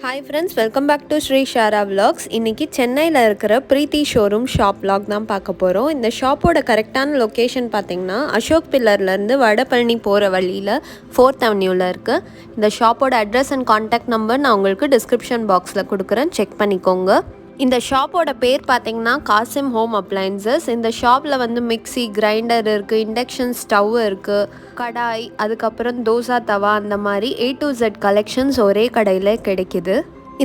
Hi friends, welcome back to Sree Shara vlogs. இன்னைக்கு சென்னையில் இருக்கிற பிரீத்தி ஷோரூம் ஷாப் vlog தான் பார்க்க போகிறோம். இந்த ஷாப்போட கரெக்டான லொக்கேஷன் பார்த்தீங்கன்னா அசோக் பில்லர்லேருந்து வடபழனி போகிற வழியில் 4th அவென்யூவில் இருக்குது. இந்த ஷாப்போட அட்ரஸ் அண்ட் கான்டாக்ட் நம்பர் நான் உங்களுக்கு டிஸ்கிரிப்ஷன் பாக்ஸில் கொடுக்குறேன், செக் பண்ணிக்கோங்க. இந்த ஷாப்போட பேர் பார்த்தீங்கன்னா KASSIM ஹோம் அப்ளையன்சஸ். இந்த ஷாப்பில் வந்து மிக்சி, கிரைண்டர் இருக்குது, இண்டக்ஷன் ஸ்டவ் இருக்குது, கடாய், அதுக்கப்புறம் தோசா தவா, அந்த மாதிரி A to Z கலெக்ஷன்ஸ் ஒரே கடையில் கிடைக்கிது.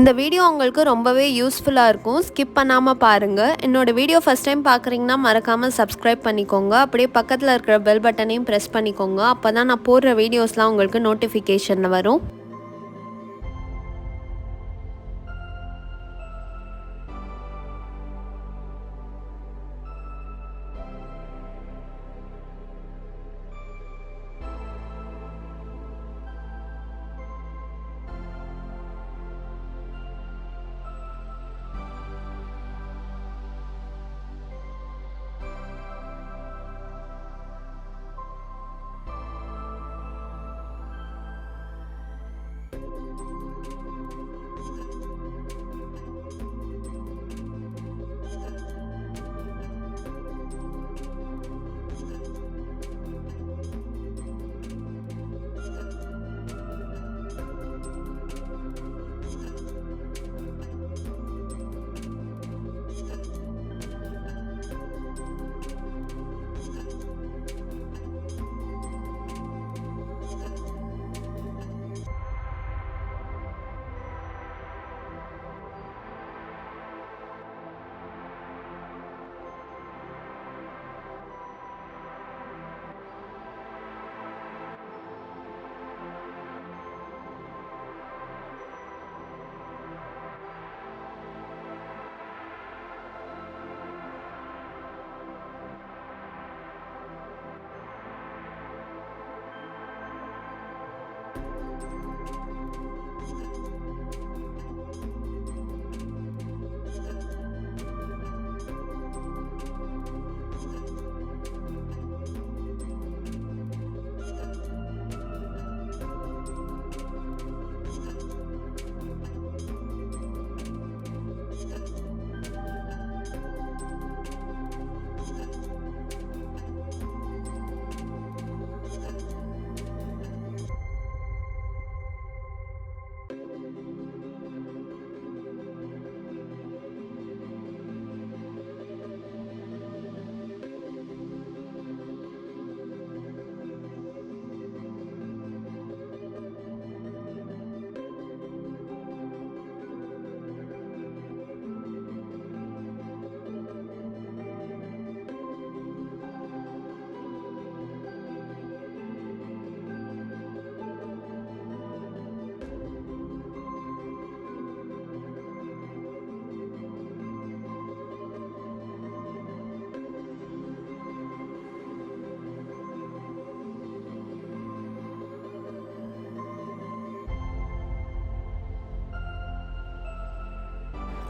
இந்த வீடியோ உங்களுக்கு ரொம்பவே யூஸ்ஃபுல்லாக இருக்கும், ஸ்கிப் பண்ணாமல் பாருங்கள். என்னோடய வீடியோ ஃபஸ்ட் டைம் பார்க்குறீங்கன்னா மறக்காமல் சப்ஸ்கிரைப் பண்ணிக்கோங்க. அப்படியே பக்கத்தில் இருக்கிற பெல் பட்டனையும் ப்ரெஸ் பண்ணிக்கோங்க. அப்போ தான் நான் போடுற வீடியோஸ்லாம் உங்களுக்கு நோட்டிஃபிகேஷனில் வரும்.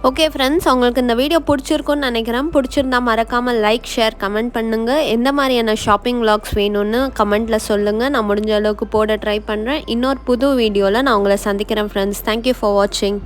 ஓகே ஃப்ரெண்ட்ஸ், உங்களுக்கு இந்த வீடியோ பிடிச்சிருக்குன்னு நினைக்கிறேன். பிடிச்சிருந்தா மறக்காமல் லைக், ஷேர், கமெண்ட் பண்ணுங்கள். எந்த மாதிரியான ஷாப்பிங் விலாக்ஸ் வேணும்னு கமெண்ட்டில் சொல்லுங்கள். நான் முடிஞ்ச அளவுக்கு போட ட்ரை பண்ணுறேன். இன்னொரு புது வீடியோவில் நான் உங்களை சந்திக்கிறேன் ஃப்ரெண்ட்ஸ். தேங்க்யூ ஃபார் வாட்சிங்.